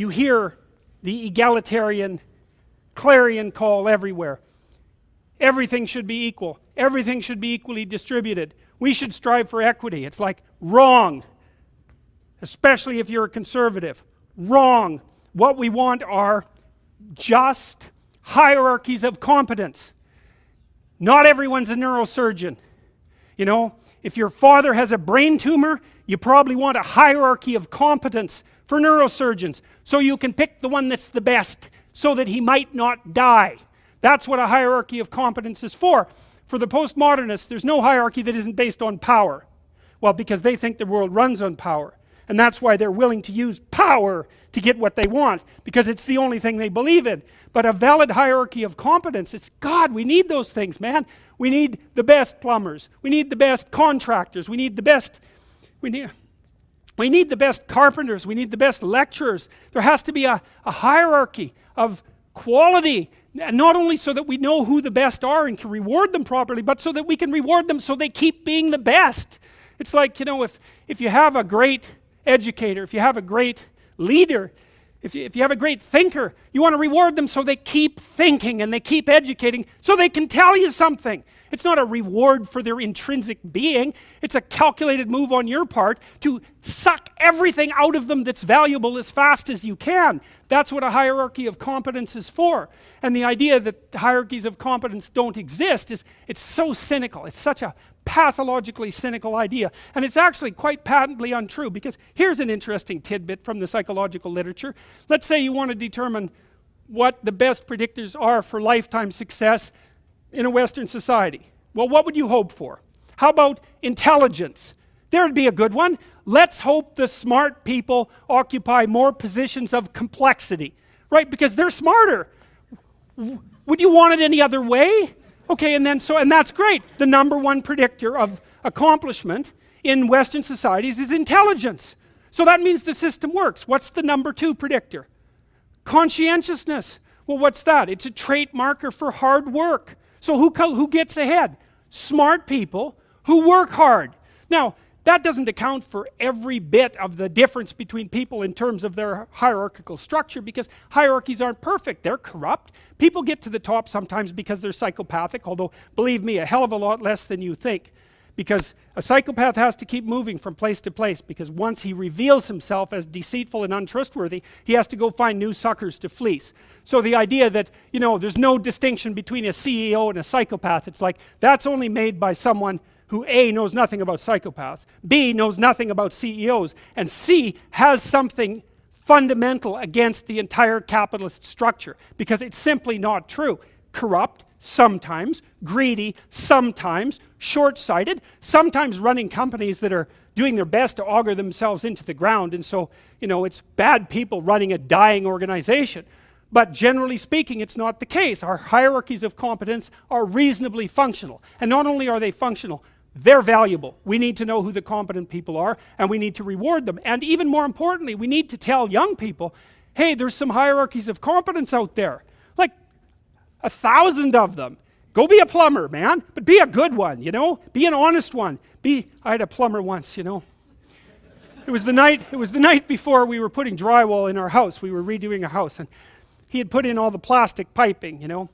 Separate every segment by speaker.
Speaker 1: you hear the egalitarian clarion call everywhere. Everything should be equal. Everything should be equally distributed. We should strive for equity. It's like, wrong. Especially if you're a conservative. Wrong. What we want are just hierarchies of competence. Not everyone's a neurosurgeon. You know, if your father has a brain tumor, you probably want a hierarchy of competence for neurosurgeons, so you can pick the one that's the best, so that he might not die. That's what a hierarchy of competence is for. For the postmodernists, there's no hierarchy that isn't based on power. Well, because they think the world runs on power. And that's why they're willing to use power to get what they want, because it's the only thing they believe in. But a valid hierarchy of competence, it's God, we need those things, man. We need the best plumbers. We need the best contractors. We need the best carpenters. We need the best lecturers. There has to be a hierarchy of quality, not only so that we know who the best are and can reward them properly, but so that we can reward them so they keep being the best. It's like, you know, if you have a great educator, if you have a great leader, if you have a great thinker, you want to reward them so they keep thinking and they keep educating so they can tell you something. It's not a reward for their intrinsic being. It's a calculated move on your part to suck everything out of them that's valuable as fast as you can. That's what a hierarchy of competence is for. And the idea that hierarchies of competence don't exist it's so cynical. It's such a pathologically cynical idea. And it's actually quite patently untrue, because here's an interesting tidbit from the psychological literature. Let's say you want to determine what the best predictors are for lifetime success in a Western society. Well, what would you hope for? How about intelligence? There would be a good one. Let's hope the smart people occupy more positions of complexity, right? Because they're smarter. Would you want it any other way? Okay, and that's great. The number one predictor of accomplishment in Western societies is intelligence. So that means the system works. What's the number two predictor? Conscientiousness. Well, what's that? It's a trait marker for hard work. So who gets ahead? Smart people who work hard. Now, that doesn't account for every bit of the difference between people in terms of their hierarchical structure, because hierarchies aren't perfect. They're corrupt. People get to the top sometimes because they're psychopathic, although, believe me, a hell of a lot less than you think. Because a psychopath has to keep moving from place to place, because once he reveals himself as deceitful and untrustworthy, he has to go find new suckers to fleece. So the idea that, you know, there's no distinction between a CEO and a psychopath, it's like, that's only made by someone who A, knows nothing about psychopaths, B, knows nothing about CEOs, and C, has something fundamental against the entire capitalist structure, because it's simply not true. Corrupt, sometimes, greedy, sometimes, short-sighted, sometimes running companies that are doing their best to auger themselves into the ground, and so, you know, it's bad people running a dying organization. But generally speaking, it's not the case. Our hierarchies of competence are reasonably functional, and not only are they functional, they're valuable. We need to know who the competent people are, and we need to reward them. And even more importantly, we need to tell young people, hey, there's some hierarchies of competence out there. Like 1,000 of them. Go be a plumber, man, but be a good one, you know? Be an honest one. I had a plumber once, you know. It was the night before we were putting drywall in our house. We were redoing a house, and he had put in all the plastic piping, you know.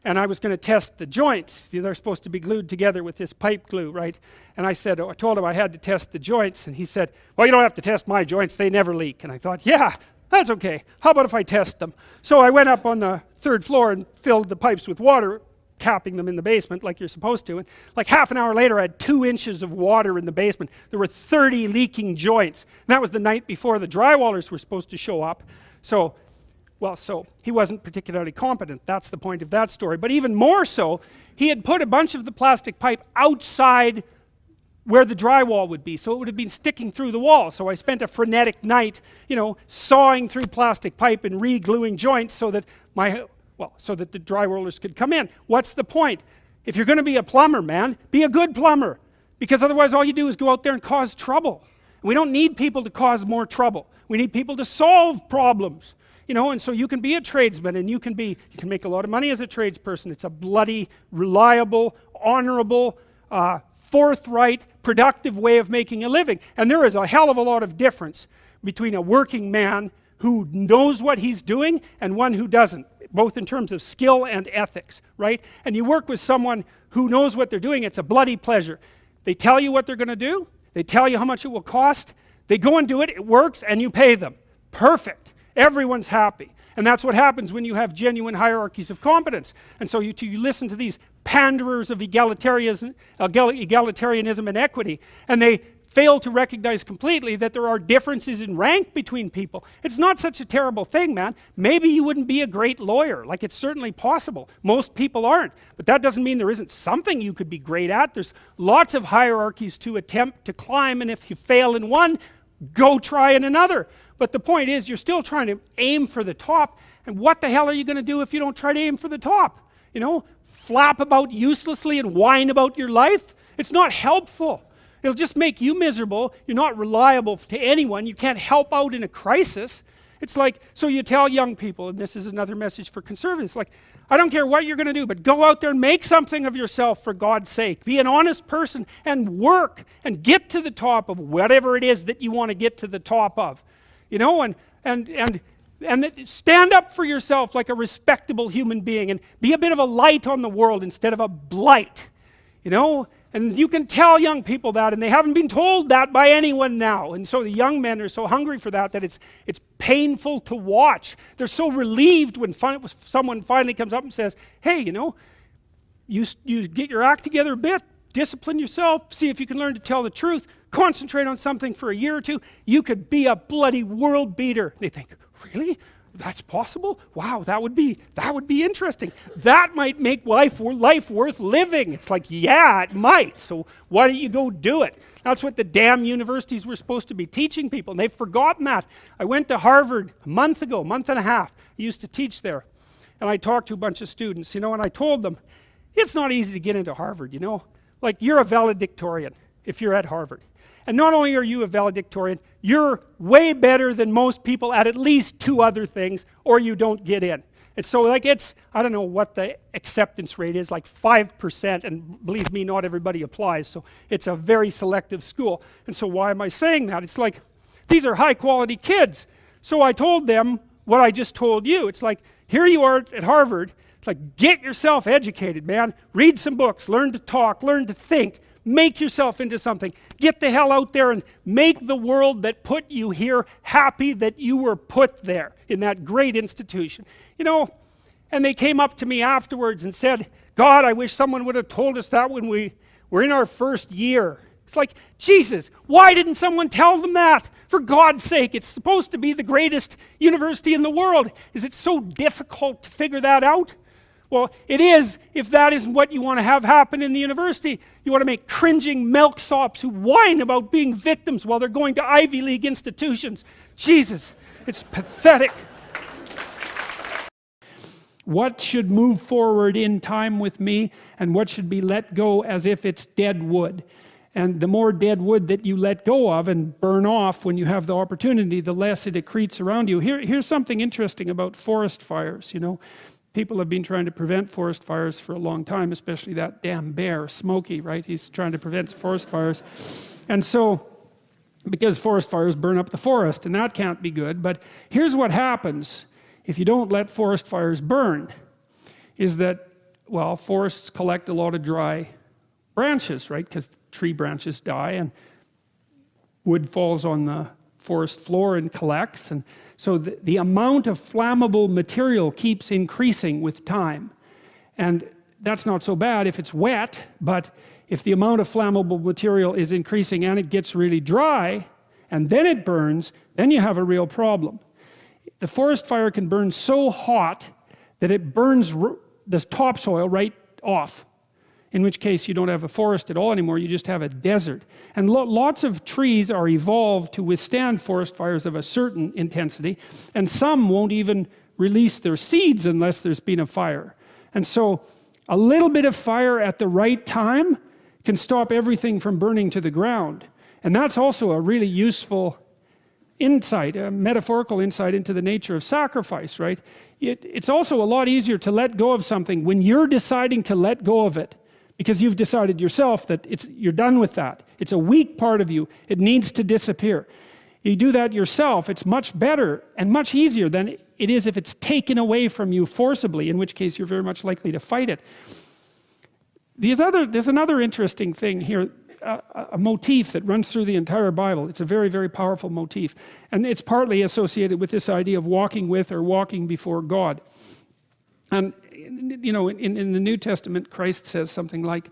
Speaker 1: And I was going to test the joints. They're supposed to be glued together with this pipe glue, right? And I told him I had to test the joints, and he said, well, you don't have to test my joints, they never leak. And I thought, yeah, that's okay. How about if I test them? So I went up on the 3rd floor and filled the pipes with water, capping them in the basement like you're supposed to. And like half an hour later, I had 2 inches of water in the basement. There were 30 leaking joints. And that was the night before the drywallers were supposed to show up. So he wasn't particularly competent. That's the point of that story. But even more so, he had put a bunch of the plastic pipe outside where the drywall would be, so it would have been sticking through the wall. So I spent a frenetic night, you know, sawing through plastic pipe and re-gluing joints so that the drywallers could come in. What's the point? If you're going to be a plumber, man, be a good plumber, because otherwise all you do is go out there and cause trouble. We don't need people to cause more trouble. We need people to solve problems. You know, and so you can be a tradesman, and you can make a lot of money as a tradesperson. It's a bloody, reliable, honorable, forthright, productive way of making a living. And there is a hell of a lot of difference between a working man who knows what he's doing and one who doesn't, both in terms of skill and ethics, right? And you work with someone who knows what they're doing, it's a bloody pleasure. They tell you what they're going to do, they tell you how much it will cost, they go and do it, it works, and you pay them. Perfect. Everyone's happy. And that's what happens when you have genuine hierarchies of competence. And so you listen to these panderers of egalitarianism and equity, and they fail to recognize completely that there are differences in rank between people. It's not such a terrible thing, man. Maybe you wouldn't be a great lawyer. Like, it's certainly possible. Most people aren't. But that doesn't mean there isn't something you could be great at. There's lots of hierarchies to attempt to climb, and if you fail in one, go try in another. But the point is, you're still trying to aim for the top, and what the hell are you going to do if you don't try to aim for the top? You know, flap about uselessly and whine about your life? It's not helpful. It'll just make you miserable. You're not reliable to anyone. You can't help out in a crisis. It's like, so you tell young people, and this is another message for conservatives, like, I don't care what you're going to do, but go out there and make something of yourself for God's sake. Be an honest person and work and get to the top of whatever it is that you want to get to the top of. You know, and stand up for yourself like a respectable human being and be a bit of a light on the world instead of a blight. You know, and you can tell young people that, and they haven't been told that by anyone now. And so the young men are so hungry for that it's painful to watch. They're so relieved when someone finally comes up and says, hey, you know, you get your act together a bit, discipline yourself, see if you can learn to tell the truth, concentrate on something for a year or two, you could be a bloody world beater. They think, really? That's possible? Wow, that would be interesting. That might make life worth living. It's like, yeah, it might. So why don't you go do it? That's what the damn universities were supposed to be teaching people, and they've forgotten that. I went to Harvard a month and a half. I used to teach there, and I talked to a bunch of students, you know, and I told them, it's not easy to get into Harvard, you know. Like, you're a valedictorian if you're at Harvard. And not only are you a valedictorian, you're way better than most people at least 2 other things, or you don't get in. And so, like, I don't know what the acceptance rate is, like 5%, and believe me, not everybody applies, so it's a very selective school. And so why am I saying that? It's like, these are high quality kids. So I told them what I just told you. It's like, here you are at Harvard, it's like, get yourself educated, man. Read some books, learn to talk, learn to think, make yourself into something. Get the hell out there and make the world that put you here happy that you were put there in that great institution. You know, and they came up to me afterwards and said, God, I wish someone would have told us that when we were in our first year. It's like, Jesus, why didn't someone tell them that? For God's sake, it's supposed to be the greatest university in the world. Is it so difficult to figure that out? Well, it is, if that isn't what you want to have happen in the university. You want to make cringing milksops who whine about being victims while they're going to Ivy League institutions. Jesus, it's pathetic. What should move forward in time with me, and what should be let go as if it's dead wood? And the more dead wood that you let go of and burn off when you have the opportunity, the less it accretes around you. Here's something interesting about forest fires, you know. People have been trying to prevent forest fires for a long time, especially that damn bear, Smokey, right? He's trying to prevent forest fires. And so, because forest fires burn up the forest, and that can't be good. But here's what happens if you don't let forest fires burn, is that, well, forests collect a lot of dry branches, right? Because tree branches die, and wood falls on the forest floor and collects, and so the amount of flammable material keeps increasing with time. And that's not so bad if it's wet, but if the amount of flammable material is increasing and it gets really dry, and then it burns, then you have a real problem. The forest fire can burn so hot that it burns the topsoil right off, in which case you don't have a forest at all anymore, you just have a desert. And lots of trees are evolved to withstand forest fires of a certain intensity, and some won't even release their seeds unless there's been a fire. And so a little bit of fire at the right time can stop everything from burning to the ground. And that's also a really useful insight, a metaphorical insight into the nature of sacrifice, right? It's also a lot easier to let go of something when you're deciding to let go of it, because you've decided yourself that you're done with that. It's a weak part of you. It needs to disappear. you do that yourself, it's much better and much easier than it is if it's taken away from you forcibly, in which case you're very much likely to fight it. There's another interesting thing here, a motif that runs through the entire Bible. It's a very, very powerful motif. And it's partly associated with this idea of walking with or walking before God. And, you know, in the New Testament, Christ says something like,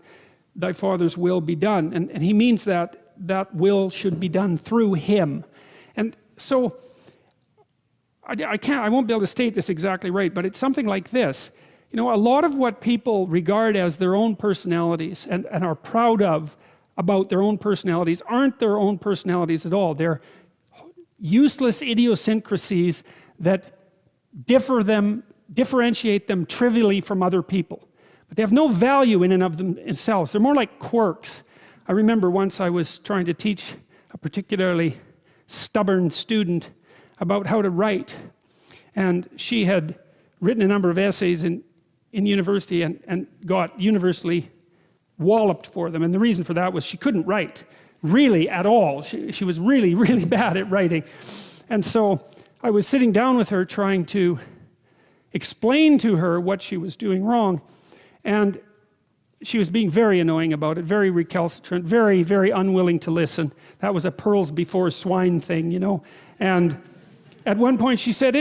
Speaker 1: thy Father's will be done. And he means that that will should be done through him. And so, I won't be able to state this exactly right, but it's something like this. You know, a lot of what people regard as their own personalities and are proud of about their own personalities aren't their own personalities at all. They're useless idiosyncrasies that differentiate them trivially from other people. But they have no value in and of themselves. They're more like quirks. I remember once I was trying to teach a particularly stubborn student about how to write. And she had written a number of essays in university and got universally walloped for them. And the reason for that was she couldn't write, really at all. She was really, really bad at writing. And so I was sitting down with her trying to explain to her what she was doing wrong. And she was being very annoying about it, very recalcitrant, very, very unwilling to listen. That was a pearls before swine thing, you know. And at one point she said,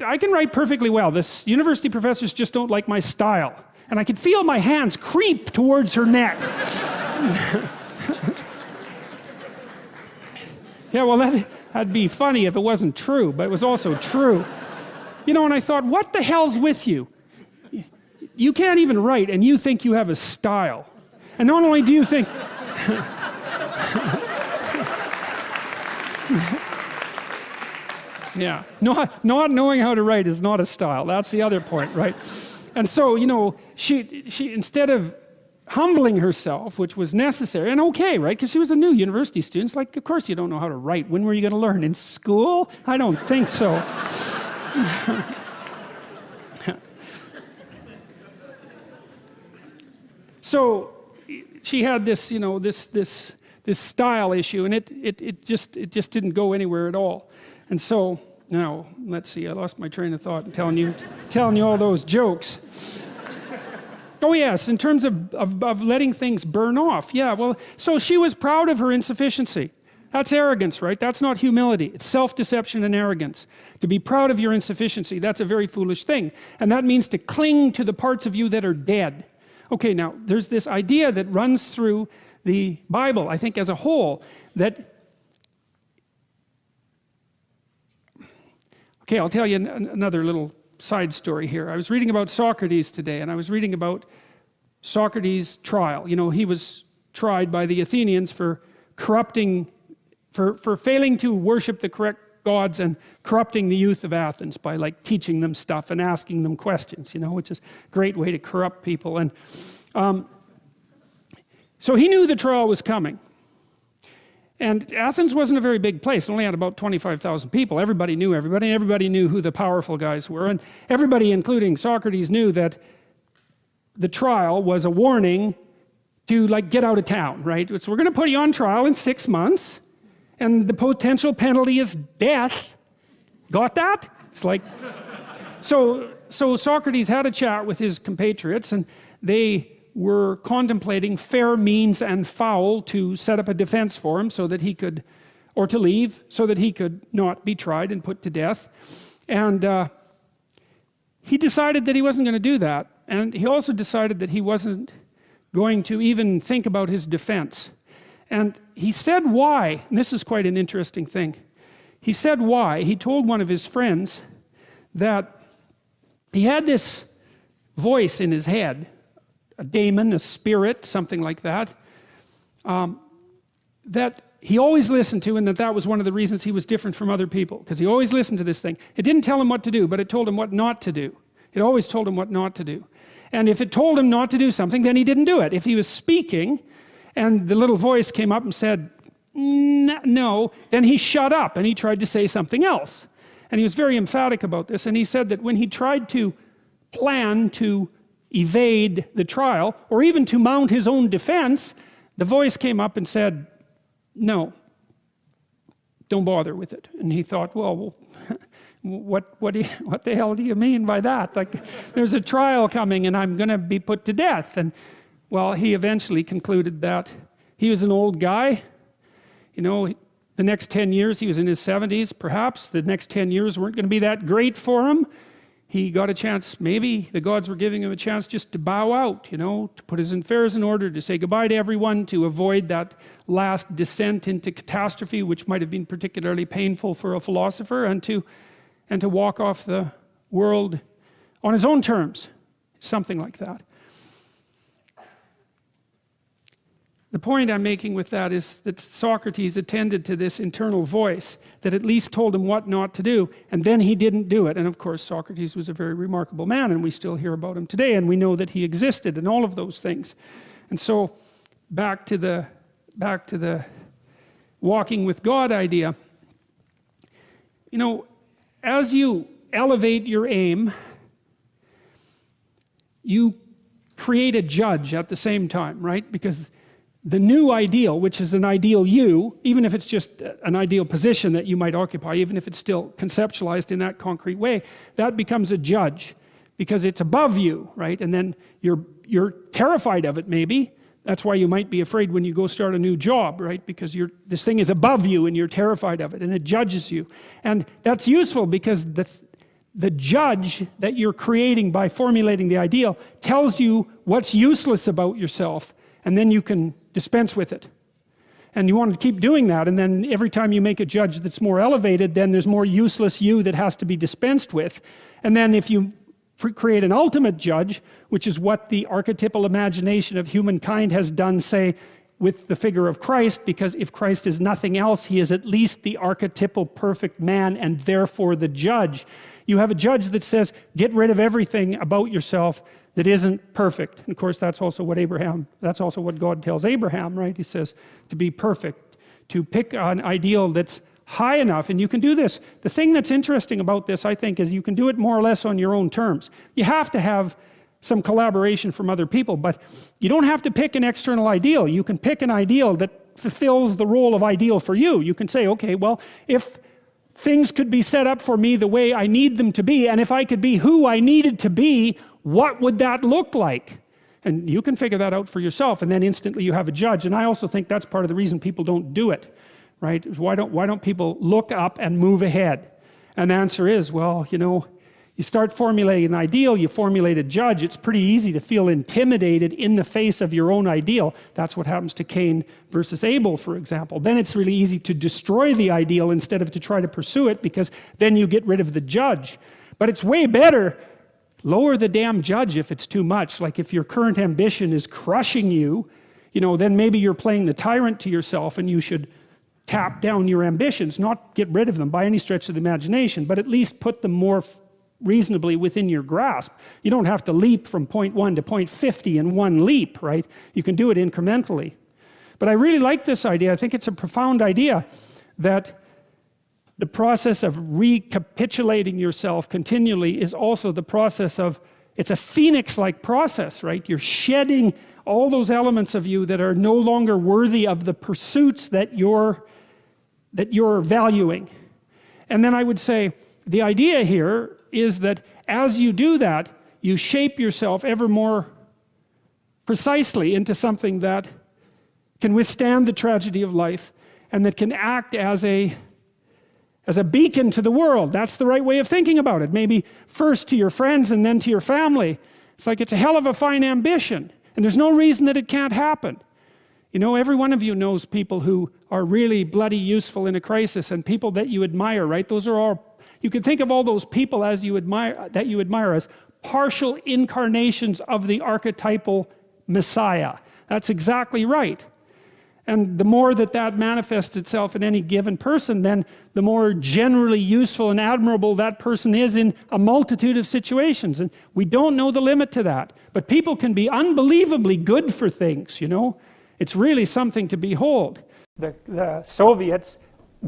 Speaker 1: I can write perfectly well. This university professors just don't like my style. And I could feel my hands creep towards her neck. Yeah, well, that'd be funny if it wasn't true, but it was also true. You know, and I thought, what the hell's with you? You can't even write, and you think you have a style. And not only do you think... Yeah, not knowing how to write is not a style. That's the other point, right? And so, you know, she instead of humbling herself, which was necessary, and okay, right? Because she was a new university student. It's like, of course you don't know how to write. When were you going to learn? In school? I don't think so. So she had this, you know, this style issue, and it just didn't go anywhere at all. And so now, let's see, I lost my train of thought in telling you all those jokes. Oh yes, in terms of letting things burn off. Yeah, well, so she was proud of her insufficiency. That's arrogance, right? That's not humility. It's self-deception and arrogance. To be proud of your insufficiency, that's a very foolish thing. And that means to cling to the parts of you that are dead. Okay, now, there's this idea that runs through the Bible, I think as a whole, that... Okay, I'll tell you another little side story here. I was reading about Socrates today, and I was reading about Socrates' trial. You know, he was tried by the Athenians for corrupting, for failing to worship the correct gods and corrupting the youth of Athens by like teaching them stuff and asking them questions, you know, which is a great way to corrupt people. And so he knew the trial was coming. And Athens wasn't a very big place. It only had about 25,000 people. Everybody knew everybody. Everybody knew who the powerful guys were. And everybody, including Socrates, knew that the trial was a warning to like get out of town, right? So we're going to put you on trial in 6 months. And the potential penalty is death. Got that? It's like... So Socrates had a chat with his compatriots, and they were contemplating fair means and foul to set up a defense for him so that he could, or to leave, so that he could not be tried and put to death. And he decided that he wasn't going to do that. And he also decided that he wasn't going to even think about his defense. And he said why, and this is quite an interesting thing. He said why. He told one of his friends that he had this voice in his head, a daemon, a spirit, something like that, that he always listened to, and that was one of the reasons he was different from other people, because he always listened to this thing. It didn't tell him what to do, but it told him what not to do. It always told him what not to do. And if it told him not to do something, then he didn't do it. If he was speaking, and the little voice came up and said, no, then he shut up, and he tried to say something else. And he was very emphatic about this, and he said that when he tried to plan to evade the trial, or even to mount his own defense, the voice came up and said, no, don't bother with it. And he thought, well, what the hell do you mean by that? Like, there's a trial coming and I'm going to be put to death. And well, he eventually concluded that he was an old guy. You know, the next 10 years, he was in his 70s, perhaps. The next 10 years weren't going to be that great for him. He got a chance, maybe the gods were giving him a chance just to bow out, you know, to put his affairs in order, to say goodbye to everyone, to avoid that last descent into catastrophe, which might have been particularly painful for a philosopher, and to walk off the world on his own terms, something like that. The point I'm making with that is that Socrates attended to this internal voice that at least told him what not to do, and then he didn't do it. And of course, Socrates was a very remarkable man, and we still hear about him today, and we know that he existed and all of those things. And so, back to the walking with God idea. You know, as you elevate your aim, you create a judge at the same time, right? Because the new ideal, which is an ideal you, even if it's just an ideal position that you might occupy, even if it's still conceptualized in that concrete way, that becomes a judge because it's above you, right? And then you're terrified of it, maybe. That's why you might be afraid when you go start a new job, right? Because this thing is above you and you're terrified of it and it judges you. And that's useful because the judge that you're creating by formulating the ideal tells you what's useless about yourself, and then you can dispense with it. And you want to keep doing that, and then every time you make a judge that's more elevated, then there's more useless you that has to be dispensed with. And then if you create an ultimate judge, which is what the archetypal imagination of humankind has done, say, with the figure of Christ, because if Christ is nothing else, he is at least the archetypal perfect man and therefore the judge. You have a judge that says, get rid of everything about yourself that isn't perfect. And of course, that's also what God tells Abraham, right? He says to be perfect, to pick an ideal that's high enough, and you can do this. The thing that's interesting about this, I think, is you can do it more or less on your own terms. You have to have some collaboration from other people, but you don't have to pick an external ideal. You can pick an ideal that fulfills the role of ideal for you. You can say, okay, well, if things could be set up for me the way I need them to be, and if I could be who I needed to be, what would that look like? And you can figure that out for yourself, and then instantly you have a judge. And I also think that's part of the reason people don't do it, right? Why don't people look up and move ahead? And the answer is, well, you know, you start formulating an ideal, you formulate a judge, it's pretty easy to feel intimidated in the face of your own ideal. That's what happens to Cain versus Abel, for example. Then it's really easy to destroy the ideal instead of to try to pursue it, because then you get rid of the judge. But it's way better, lower the damn judge if it's too much. Like if your current ambition is crushing you, you know, then maybe you're playing the tyrant to yourself, and you should tap down your ambitions, not get rid of them by any stretch of the imagination, but at least put them more reasonably within your grasp. You don't have to leap from point 1 to point 50 in one leap, right? You can do it incrementally. But I really like this idea. I think it's a profound idea that the process of recapitulating yourself continually is also the process of, it's a phoenix-like process, right? You're shedding all those elements of you that are no longer worthy of the pursuits that you're valuing. And then I would say, the idea here is that as you do that, you shape yourself ever more precisely into something that can withstand the tragedy of life and that can act as a beacon to the world. That's the right way of thinking about it. Maybe first to your friends and then to your family. It's like, it's a hell of a fine ambition, and there's no reason that it can't happen. You know, every one of you knows people who are really bloody useful in a crisis, and people that you admire, right? Those are all, you can think of all those people as you admire as partial incarnations of the archetypal Messiah. That's exactly right. And the more that manifests itself in any given person, then the more generally useful and admirable that person is in a multitude of situations. And we don't know the limit to that. But people can be unbelievably good for things, you know. It's really something to behold. The Soviets,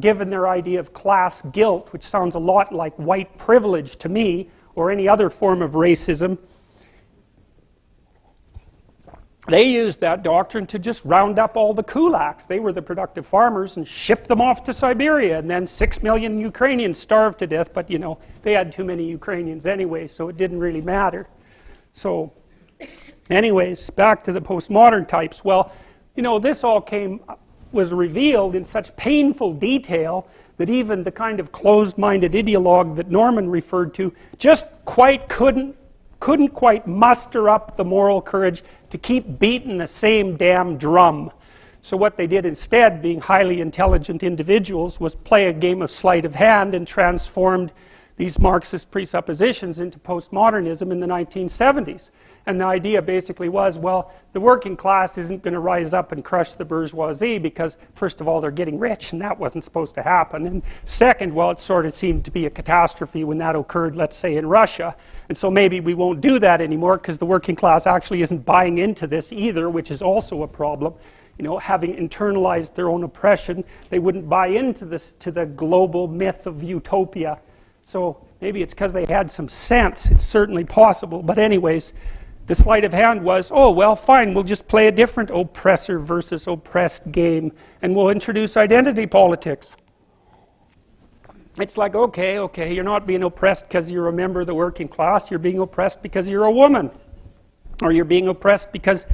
Speaker 1: given their idea of class guilt, which sounds a lot like white privilege to me, or any other form of racism, they used that doctrine to just round up all the kulaks. They were the productive farmers and ship them off to Siberia, and then 6 million Ukrainians starved to death, but they had too many Ukrainians anyway, so it didn't really matter. So anyways, back to the postmodern types. Well, this all was revealed in such painful detail that even the kind of closed-minded ideologue that Norman referred to just couldn't quite muster up the moral courage to keep beating the same damn drum. So what they did instead, being highly intelligent individuals, was play a game of sleight of hand and transformed these Marxist presuppositions into postmodernism in the 1970s. And the idea basically was, well, the working class isn't going to rise up and crush the bourgeoisie because, first of all, they're getting rich, and that wasn't supposed to happen. And second, well, it sort of seemed to be a catastrophe when that occurred, let's say, in Russia. And so maybe we won't do that anymore because the working class actually isn't buying into this either, which is also a problem. Having internalized their own oppression, they wouldn't buy into the global myth of utopia. So maybe it's because they had some sense. It's certainly possible. But anyways, the sleight of hand was, oh, well, fine, we'll just play a different oppressor versus oppressed game, and we'll introduce identity politics. It's like, okay, you're not being oppressed because you're a member of the working class, you're being oppressed because you're a woman. Or you're being oppressed because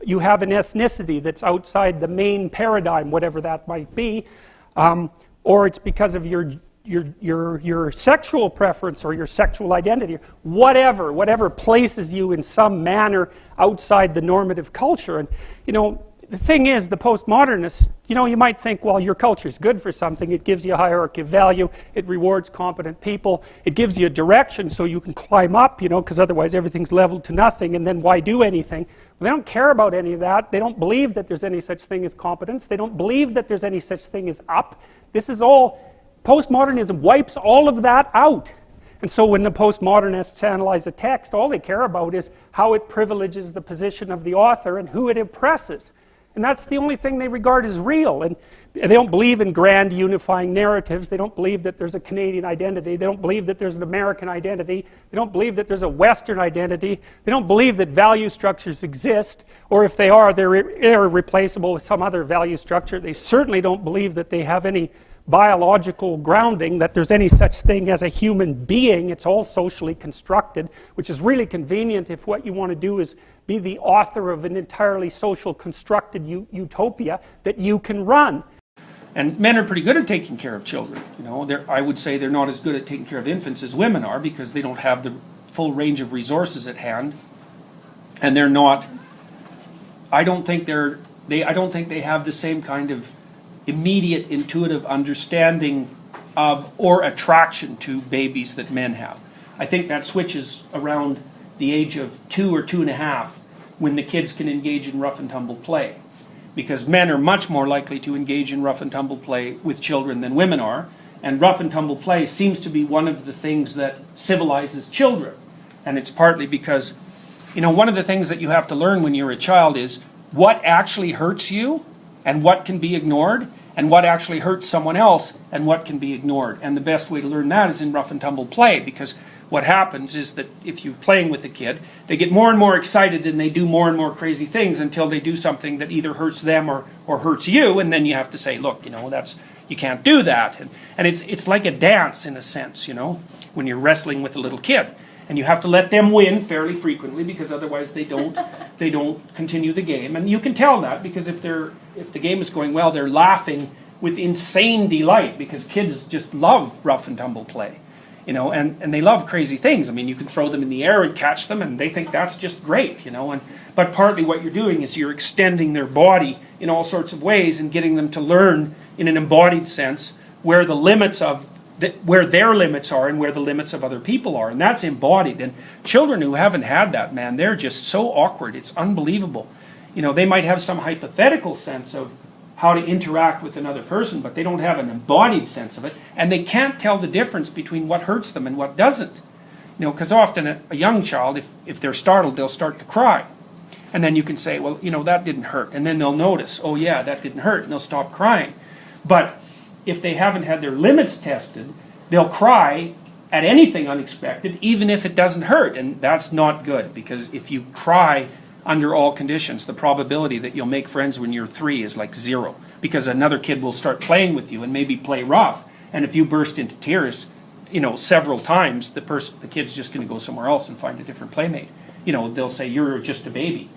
Speaker 1: you have an ethnicity that's outside the main paradigm, whatever that might be. Or it's because of your sexual preference or your sexual identity, whatever places you in some manner outside the normative culture. And the thing is, the postmodernists, you might think, well, your culture is good for something. It gives you a hierarchy of value. It rewards competent people. It gives you a direction so you can climb up, because otherwise everything's leveled to nothing, and then why do anything? Well, they don't care about any of that. They don't believe that there's any such thing as competence. They don't believe that there's any such thing as up. This is all... Postmodernism wipes all of that out. And so when the postmodernists analyze a text, all they care about is how it privileges the position of the author and who it oppresses. And that's the only thing they regard as real. And they don't believe in grand unifying narratives. They don't believe that there's a Canadian identity. They don't believe that there's an American identity. They don't believe that there's a Western identity. They don't believe that value structures exist, or if they are, they're irreplaceable with some other value structure. They certainly don't believe that they have any biological grounding, that there's any such thing as a human being. It's all socially constructed, which is really convenient if what you want to do is be the author of an entirely social constructed utopia that you can run. And men are pretty good at taking care of children. I would say they're not as good at taking care of infants as women are, because they don't have the full range of resources at hand, and they're not. I don't think they have the same kind of immediate intuitive understanding of or attraction to babies that men have. I think that switches around the age of 2 or 2.5 when the kids can engage in rough and tumble play, because men are much more likely to engage in rough and tumble play with children than women are, and rough and tumble play seems to be one of the things that civilizes children. And it's partly because one of the things that you have to learn when you're a child is what actually hurts you and what can be ignored, and what actually hurts someone else and what can be ignored. And the best way to learn that is in rough and tumble play, because what happens is that if you're playing with a kid, they get more and more excited and they do more and more crazy things until they do something that either hurts them or hurts you, and then you have to say, look, you can't do that. And it's like a dance in a sense, when you're wrestling with a little kid. And you have to let them win fairly frequently, because otherwise they don't continue the game. And you can tell that because if the game is going well, they're laughing with insane delight, because kids just love rough and tumble play, and they love crazy things. I mean, you can throw them in the air and catch them, and they think that's just great, but partly what you're doing is you're extending their body in all sorts of ways and getting them to learn in an embodied sense where the limits of where their limits are and where the limits of other people are, and that's embodied. And children who haven't had that, man, they're just so awkward. It's unbelievable. They might have some hypothetical sense of how to interact with another person, but they don't have an embodied sense of it, and they can't tell the difference between what hurts them and what doesn't. Because often a young child, if they're startled, they'll start to cry. And then you can say, well, that didn't hurt. And then they'll notice, oh yeah, that didn't hurt, and they'll stop crying. But if they haven't had their limits tested, they'll cry at anything unexpected, even if it doesn't hurt. And that's not good, because if you cry under all conditions, the probability that you'll make friends when you're 3 is like 0, because another kid will start playing with you and maybe play rough, and if you burst into tears, you know, several times, the kid's just going to go somewhere else and find a different playmate. You know, they'll say, you're just a baby.